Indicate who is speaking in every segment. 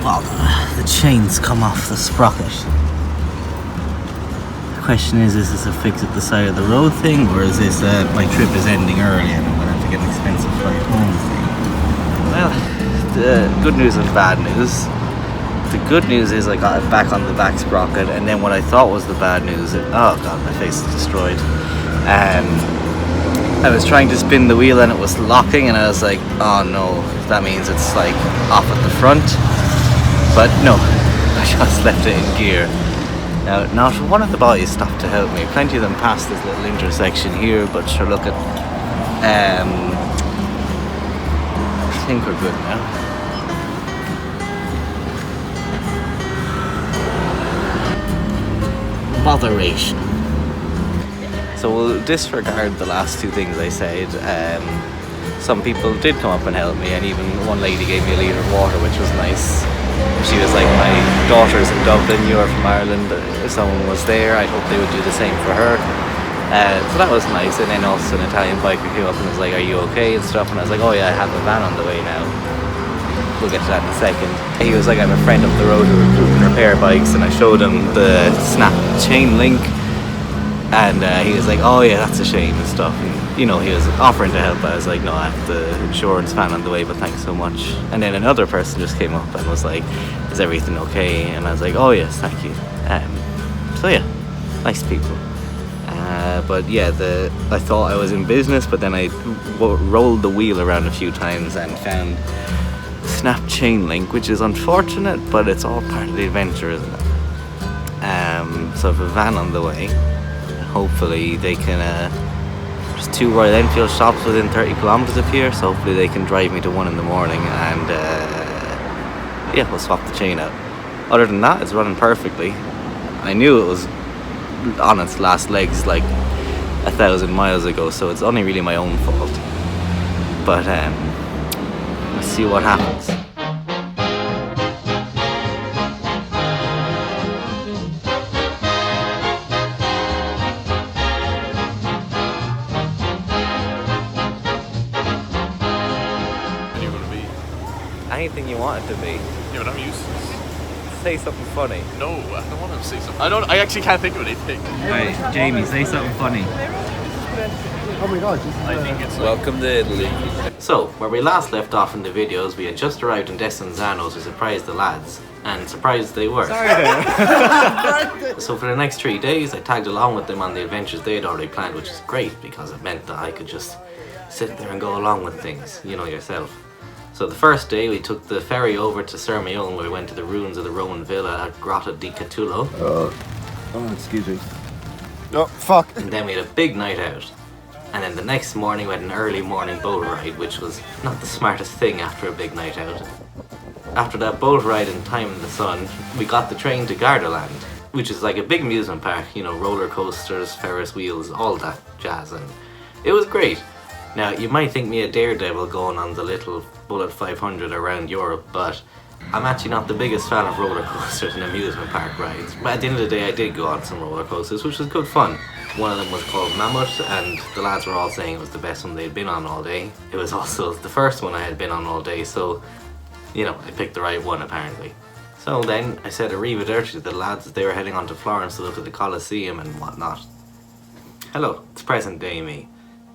Speaker 1: Well, the chains come off the sprocket. The question is this a fix at the side of the road thing, or is this my trip is ending early and I'm going to have to get an expensive flight home thing? Well, the good news and bad news. The good news is I got it back on the back sprocket, and then what I thought was the bad news, oh god, my face is destroyed. I was trying to spin the wheel and it was locking, and I was like, oh no, that means it's like off at the front. But no, I just left it in gear. Now, not one of the boys stopped to help me. Plenty of them passed this little intersection here, but sure, look at, I think we're good now. Botheration. So we'll disregard the last two things I said. Some people did come up and help me, and even one lady gave me a litre of water, which was nice. She was like, my daughter's in Dublin, you're from Ireland, if someone was there, I'd hope they would do the same for her. So that was nice. And then also an Italian biker came up and was like, are you okay and stuff, and I was like, oh yeah, I have a van on the way now. We'll get to that in a second. He was like, I'm a friend up the road who can repair bikes, and I showed him the snap chain link, and he was like, oh yeah, that's a shame and stuff. And, you know, he was offering to help. I was like, no, I have the insurance van on the way, but thanks so much. And then another person just came up and was like, is everything okay? And I was like, oh yes, thank you. So yeah, nice people. But yeah, I thought I was in business, but then I rolled the wheel around a few times and found snap chain link, which is unfortunate, but it's all part of the adventure, isn't it? So I have a van on the way. Hopefully they can there's 2 Royal Enfield shops within 30 kilometers of here, so hopefully they can drive me to one in the morning, and yeah, we'll swap the chain out. Other than that, it's running perfectly. I knew it was on its last legs like 1,000 miles ago, so it's only really my own fault. But let's see what happens. Anything you want it to be.
Speaker 2: Yeah, but I'm useless.
Speaker 1: Say something funny.
Speaker 2: No, I don't want to say something. I actually can't think of anything.
Speaker 1: Right, Jamie, say something funny.
Speaker 3: Oh my god,
Speaker 2: I think it's
Speaker 4: Welcome to Italy.
Speaker 1: So, where we last left off in the videos, we had just arrived in Desenzano to surprise the lads. And surprised they were.
Speaker 3: sorry there.
Speaker 1: So for the next 3 days, I tagged along with them on the adventures they had already planned, which is great because it meant that I could just sit there and go along with things, you know yourself. So the first day we took the ferry over to Sirmione, where we went to the ruins of the Roman villa at Grotta di Catullo.
Speaker 3: Oh, excuse me. Oh, fuck.
Speaker 1: And then we had a big night out. And then the next morning we had an early morning boat ride, which was not the smartest thing after a big night out. After that boat ride and time in the sun, we got the train to Gardaland, which is like a big amusement park, you know, roller coasters, Ferris wheels, all that jazz, and it was great. Now, you might think me a daredevil going on the little Bullet 500 around Europe, but I'm actually not the biggest fan of roller coasters and amusement park rides. But at the end of the day, I did go on some roller coasters, which was good fun. One of them was called Mammoth, and the lads were all saying it was the best one they'd been on all day. It was also the first one I had been on all day, so, you know, I picked the right one apparently. So then I said arrivederci to the lads as they were heading on to Florence to look at the Colosseum and whatnot. Hello, it's present day me.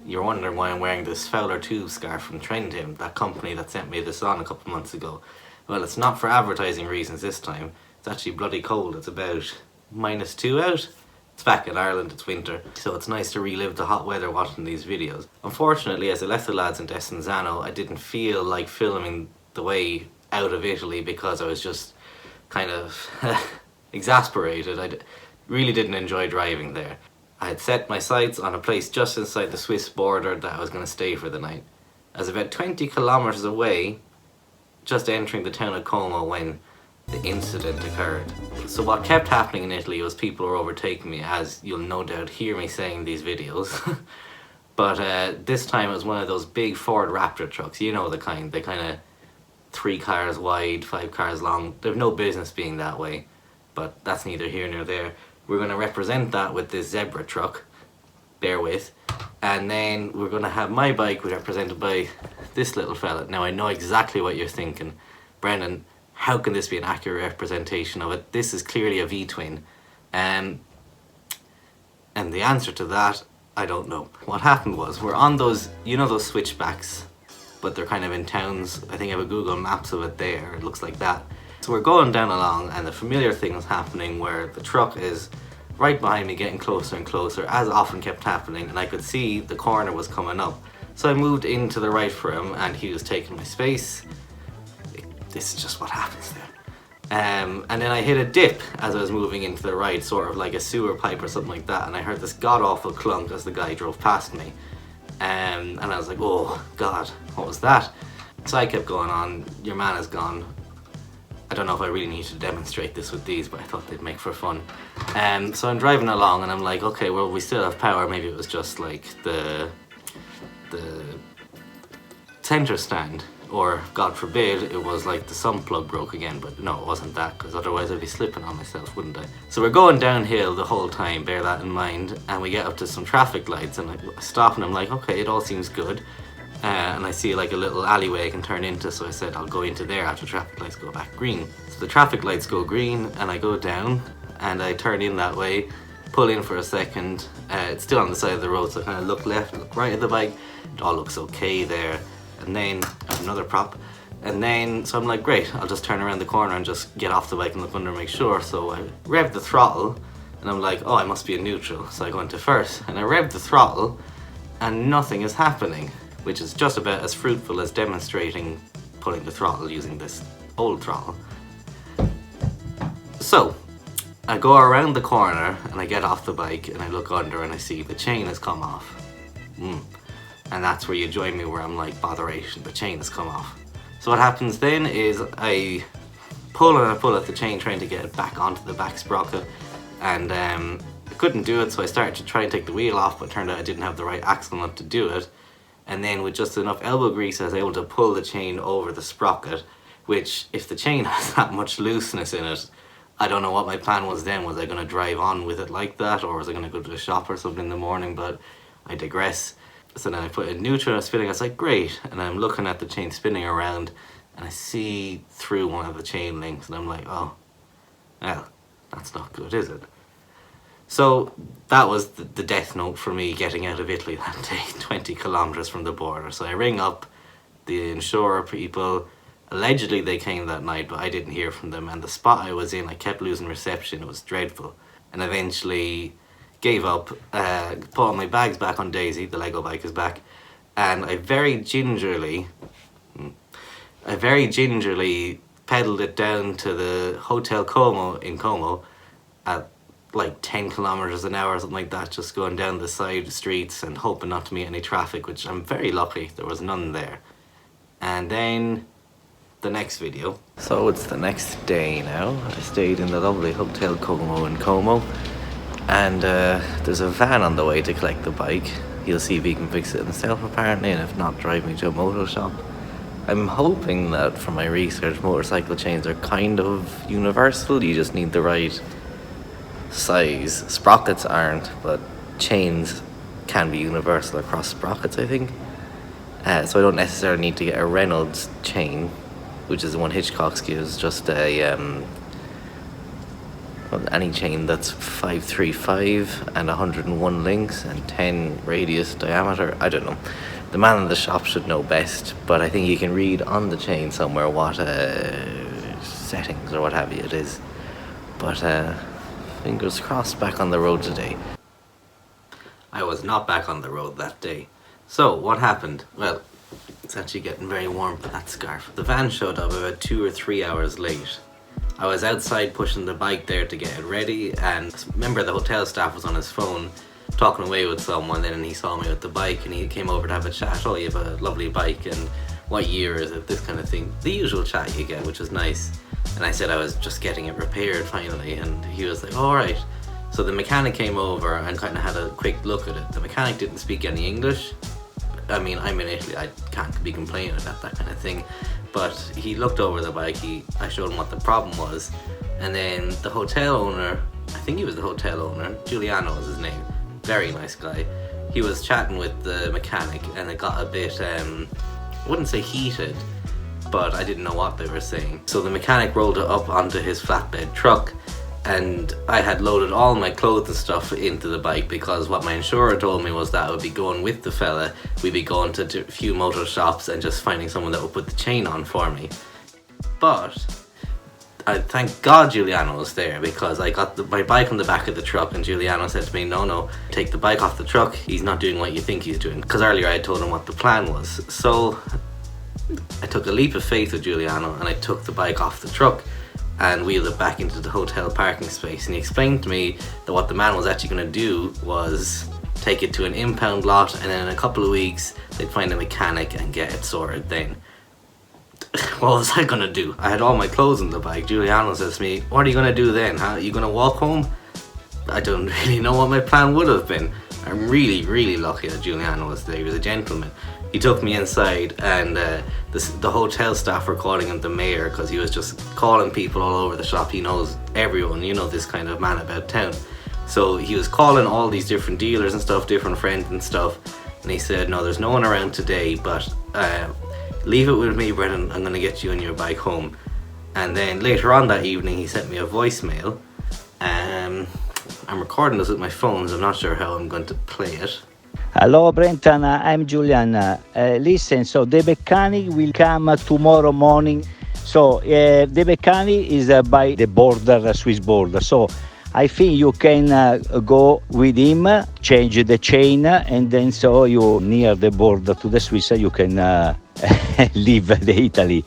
Speaker 1: You're wondering why I'm wearing this Fowler Tube scarf from Trendhim, that company that sent me this on a couple months ago. Well, it's not for advertising reasons this time. It's actually bloody cold. It's about -2 out. It's back in Ireland, it's winter, so it's nice to relive the hot weather watching these videos. Unfortunately, as I left the lads in Desenzano, I didn't feel like filming the way out of Italy because I was just kind of exasperated. I really didn't enjoy driving there. I had set my sights on a place just inside the Swiss border that I was going to stay for the night. I was about 20 kilometers away, just entering the town of Como, when the incident occurred. So what kept happening in Italy was people were overtaking me, as you'll no doubt hear me saying in these videos. But this time it was one of those big Ford Raptor trucks, you know the kind. They kind of 3 cars wide, 5 cars long. They've no business being that way, but that's neither here nor there. We're going to represent that with this zebra truck, bear with, and then we're going to have my bike represented by this little fella. Now I know exactly what you're thinking. Brendan, how can this be an accurate representation of it? This is clearly a V-twin. And the answer to that, I don't know. What happened was, we're on those, you know those switchbacks, but they're kind of in towns. I think I have a Google Maps of it there, it looks like that. So we're going down along, and the familiar thing was happening where the truck is right behind me, getting closer and closer, as often kept happening, and I could see the corner was coming up. So I moved into the right for him, and he was taking my space. This is just what happens there. And then I hit a dip as I was moving into the right, sort of like a sewer pipe or something like that, and I heard this god-awful clunk as the guy drove past me. And I was like, oh God, what was that? So I kept going on, your man is gone. I don't know if I really need to demonstrate this with these, but I thought they'd make for fun. So I'm driving along and I'm like, okay, well, we still have power. Maybe it was just like the center stand, or God forbid it was like the sump plug broke again, but no, it wasn't that, because otherwise I'd be slipping on myself, wouldn't I? So we're going downhill the whole time, bear that in mind, and we get up to some traffic lights and I stop and I'm like, okay, it all seems good. And I see like a little alleyway I can turn into, so I said I'll go into there after traffic lights go back green. So the traffic lights go green and I go down and I turn in that way, pull in for a second. It's still on the side of the road, so I kind of look left, look right at the bike. It all looks okay there. And then I have another prop. And then, so I'm like, great, I'll just turn around the corner and just get off the bike and look under and make sure. So I rev the throttle and I'm like, oh, I must be in neutral. So I go into first and I rev the throttle and nothing is happening, which is just about as fruitful as demonstrating pulling the throttle using this old throttle. So I go around the corner and I get off the bike and I look under and I see the chain has come off. And that's where you join me, where I'm like, botheration, the chain has come off. So what happens then is I pull and I pull at the chain, trying to get it back onto the back sprocket, and I couldn't do it, so I started to try and take the wheel off, but it turned out I didn't have the right axle nut to do it. And then with just enough elbow grease I was able to pull the chain over the sprocket, which, if the chain has that much looseness in it, I don't know what my plan was then. Was I going to drive on with it like that, or was I going to go to the shop or something in the morning? But I digress. So then I put it in neutral, I was spinning, I was like, great. And I'm looking at the chain spinning around and I see through one of the chain links and I'm like, oh, well, that's not good, is it? So that was the death note for me getting out of Italy that day, 20 kilometers from the border. So I ring up the insurer people. Allegedly they came that night, but I didn't hear from them. And the spot I was in, I kept losing reception. It was dreadful. And eventually gave up, put all my bags back on Daisy, the Lego bike is back, and I very gingerly pedalled it down to the Hotel Como in Como at like 10 kilometers an hour or something like that, just going down the side streets and hoping not to meet any traffic, which I'm very lucky, there was none there. And then the next video. So it's the next day now. I stayed in the lovely Hotel Como in Como. And there's a van on the way to collect the bike. He'll see if he can fix it himself apparently, and if not, drive me to a motor shop. I'm hoping that from my research, motorcycle chains are kind of universal. You just need the right size. Sprockets aren't, but chains can be universal across sprockets, I think. So I don't necessarily need to get a Reynolds chain, which is the one Hitchcock's gives, just a any chain that's 535 and 101 links and 10 radius diameter. I don't know. The man in the shop should know best, but I think you can read on the chain somewhere what settings or what have you it is. But fingers crossed, back on the road today. I was not back on the road that day. So what happened? Well, it's actually getting very warm for that scarf. The van showed up about 2 or 3 hours late. I was outside pushing the bike there to get it ready, and remember the hotel staff was on his phone talking away with someone, and he saw me with the bike and he came over to have a chat. Oh, you have a lovely bike and what year is it, this kind of thing, the usual chat you get, which is nice. And I said I was just getting it repaired finally, and he was like, all right. So the mechanic came over and kind of had a quick look at it. The mechanic didn't speak any English. I mean, I'm in Italy, I can't be complaining about that kind of thing. But he looked over the bike, I showed him what the problem was, and then the hotel owner, I think he was the hotel owner, Giuliano was his name, very nice guy. He was chatting with the mechanic and it got a bit, I wouldn't say heated, but I didn't know what they were saying. So the mechanic rolled it up onto his flatbed truck, and I had loaded all my clothes and stuff into the bike, because what my insurer told me was that I would be going with the fella. We'd be going to a few motor shops and just finding someone that would put the chain on for me. But I thank God Giuliano was there, because I got my bike on the back of the truck, and Giuliano said to me, no, take the bike off the truck. He's not doing what you think he's doing. Because earlier I had told him what the plan was. So I took a leap of faith with Giuliano, and I took the bike off the truck and wheeled it back into the hotel parking space. And he explained to me that what the man was actually going to do was take it to an impound lot, and then in a couple of weeks they'd find a mechanic and get it sorted then. What was I gonna do? I had all my clothes in the bike. Giuliano says to me, what are you gonna do then? Are you gonna walk home? I don't really know what my plan would have been. I'm really lucky that Giuliano was there. He was a gentleman. He took me inside, and the hotel staff were calling him the mayor, because he was just calling people all over the shop. He knows everyone, you know, this kind of man about town. So he was calling all these different dealers and stuff, different friends and stuff, and he said, no, there's no one around today, but leave it with me, Brennan, I'm going to get you on your bike home. And then later on that evening he sent me a voicemail. I'm recording this with my phone, so I'm not sure how I'm going to play it.
Speaker 4: Hello Brenton, I'm Julian. Listen, so the mechanic will come tomorrow morning. So the mechanic is by the border, Swiss border. So I think you can go with him, change the chain, and then so you near the border to the Swiss, you can leave the Italy.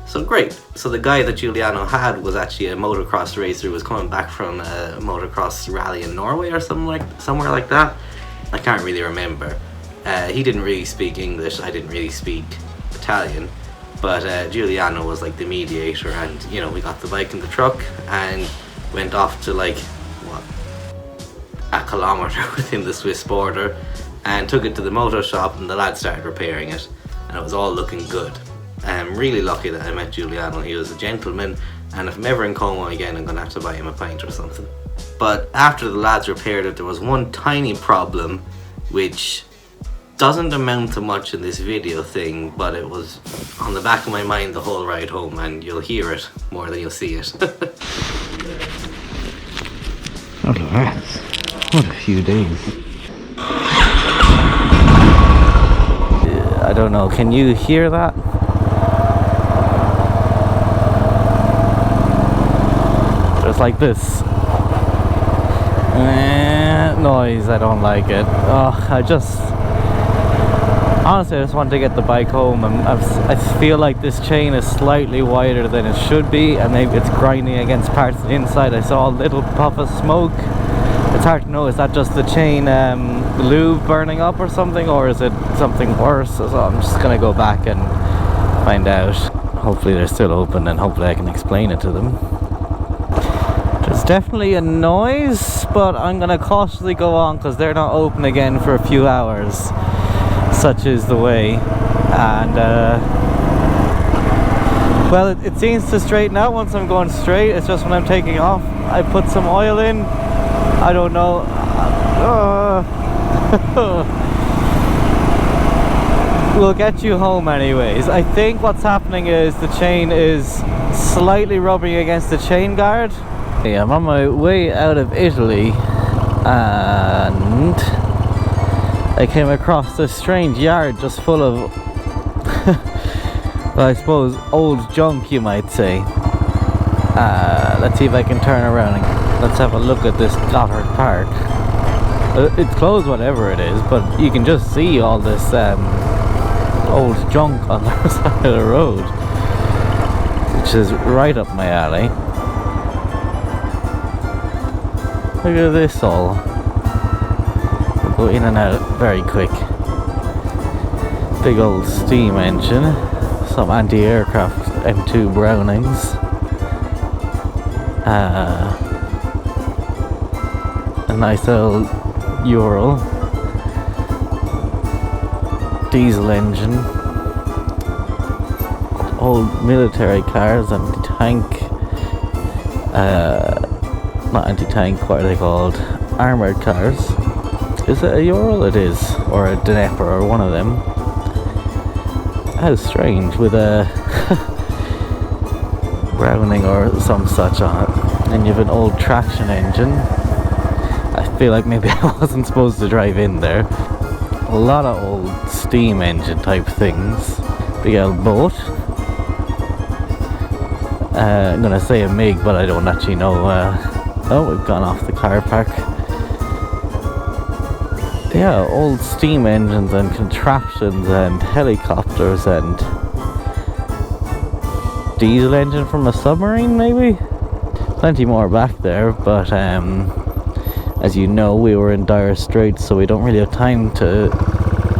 Speaker 1: So great. So the guy that Giuliano had was actually a motocross racer who was coming back from a motocross rally in Norway or somewhere like that. I can't really remember. He didn't really speak English. I didn't really speak Italian. But Giuliano was like the mediator, and you know, we got the bike in the truck and went off to like a kilometre within the Swiss border, and took it to the motor shop, and the lads started repairing it, and it was all looking good. I'm really lucky that I met Giuliano. He was a gentleman, and if I'm ever in Como again, I'm gonna have to buy him a pint or something. But after the lads repaired it, there was one tiny problem which doesn't amount to much in this video thing, but it was on the back of my mind the whole ride home, and you'll hear it more than you'll see it.
Speaker 4: Oh, rats. What a few days. I don't know, can you hear that? There's like this noise, I don't like it. Honestly, I just want to get the bike home, and I feel like this chain is slightly wider than it should be, and maybe it's grinding against parts of the inside. I saw a little puff of smoke. It's hard to know, is that just the chain lube burning up or something, or is it something worse? So I'm just gonna go back and find out. Hopefully they're still open, and hopefully I can explain it to them. There's definitely a noise, but I'm gonna cautiously go on because they're not open again for a few hours. Such is the way. And well, it seems to straighten out once I'm going straight. It's just when I'm taking off, I put some oil in. I don't know. We'll get you home anyways. I think what's happening is the chain is slightly rubbing against the chain guard. Yeah, I'm on my way out of Italy, and I came across this strange yard just full of well, I suppose old junk, you might say. Let's see if I can turn around and let's have a look at this Goddard Park. It's closed, whatever it is, but you can just see all this old junk on the other side of the road, which is right up my alley. Look at this all. We'll go in and out very quick. Big old steam engine. Some anti-aircraft M2 Brownings. A nice old Ural. Diesel engine. Old military cars, anti-tank. Not anti-tank, what are they called? Armoured cars. Is it a Ural? It is. Or a Dnepr, or one of them. How strange, with a Browning or some such on it. And you have an old traction engine. I feel like maybe I wasn't supposed to drive in there. A lot of old steam engine type things. Big old boat. I'm gonna say a MiG, but I don't actually know. Oh, we've gone off the car park. Yeah, old steam engines and contraptions and helicopters and diesel engine from a submarine, maybe? Plenty more back there, but as you know, we were in dire straits, so we don't really have time to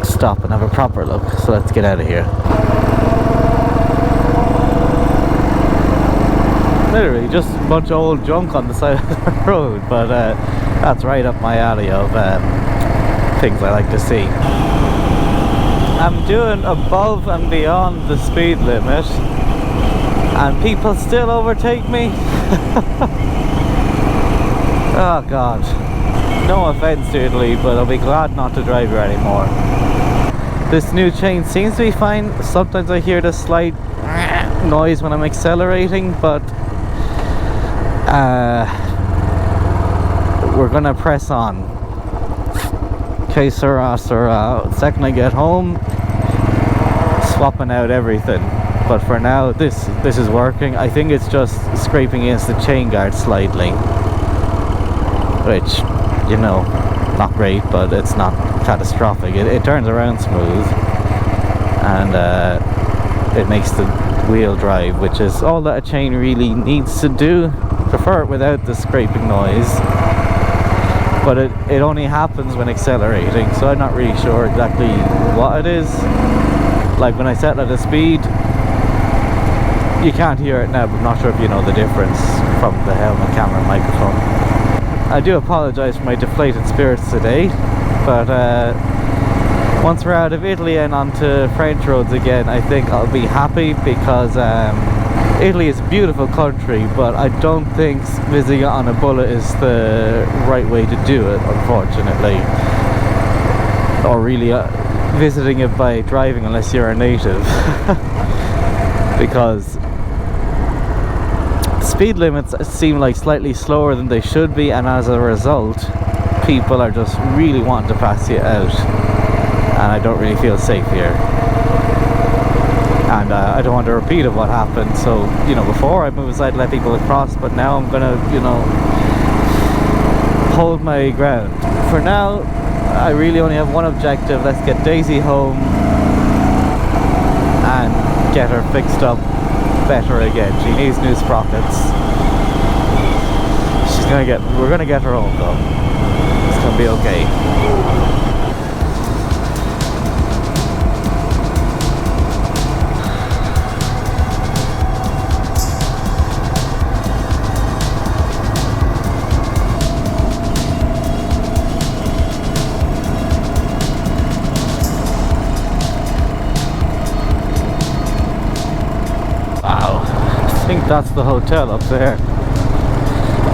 Speaker 4: stop and have a proper look. So let's get out of here. Literally just a bunch of old junk on the side of the road, but that's right up my alley of things I like to see. I'm doing above and beyond the speed limit, and people still overtake me. Oh god. No offense to Italy, but I'll be glad not to drive here anymore. This new chain seems to be fine. Sometimes I hear the slight noise when I'm accelerating, but we're gonna press on. Okay, sirrah, sirrah. Second I get home, swapping out everything. But for now, this is working. I think it's just scraping against the chain guard slightly, which, you know, not great, but it's not catastrophic. It turns around smooth, and it makes the wheel drive, which is all that a chain really needs to do. Prefer it without the scraping noise, but it only happens when accelerating, so I'm not really sure exactly what it is. Like when I set at a speed, you can't hear it now, but I'm not sure if you know the difference from the helmet, camera, and microphone. I do apologise for my deflated spirits today, but once we're out of Italy and onto French roads again, I think I'll be happy, because Italy is a beautiful country, but I don't think visiting it on a bullet is the right way to do it, unfortunately. Or really visiting it by driving, unless you're a native. Because speed limits seem like slightly slower than they should be, and as a result, people are just really wanting to pass you out, and I don't really feel safe here. And I don't want a repeat of what happened. So, you know, before I move aside to let people across, but now I'm gonna, you know, hold my ground. For now, I really only have one objective. Let's get Daisy home and get her fixed up better again. She needs new sprockets. We're gonna get her home though. It's gonna be okay. Wow, I think that's the hotel up there.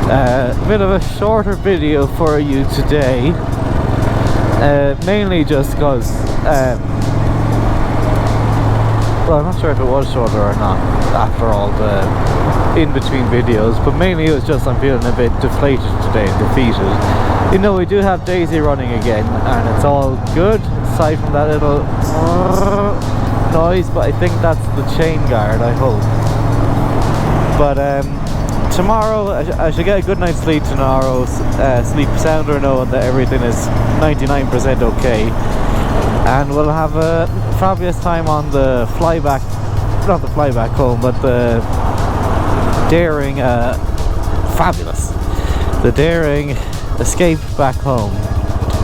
Speaker 4: A bit of a shorter video for you today, mainly just because, well, I'm not sure if it was shorter or not after all the in-between videos, but mainly it was just I'm feeling a bit deflated today and defeated. You know, we do have Daisy running again, and it's all good, aside from that little noise, but I think that's the chain guard, I hope. But tomorrow, I should get a good night's sleep tomorrow, sleep sounder knowing that everything is 99% okay. And we'll have a fabulous time on the flyback, not the flyback home, but the daring, fabulous, the daring escape back home,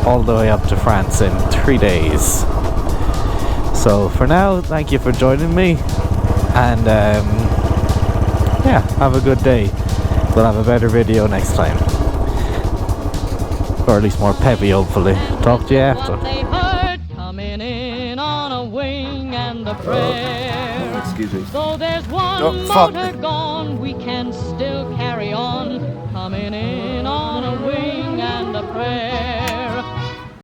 Speaker 4: all the way up to France in 3 days. So for now, thank you for joining me, and yeah, have a good day. We'll have a better video next time, or at least more peppy, hopefully. Talk to you after.
Speaker 5: Coming in on a wing and a prayer.
Speaker 3: Excuse me.
Speaker 5: Though there's one motor gone, we can still carry on. Coming in on a wing and a prayer.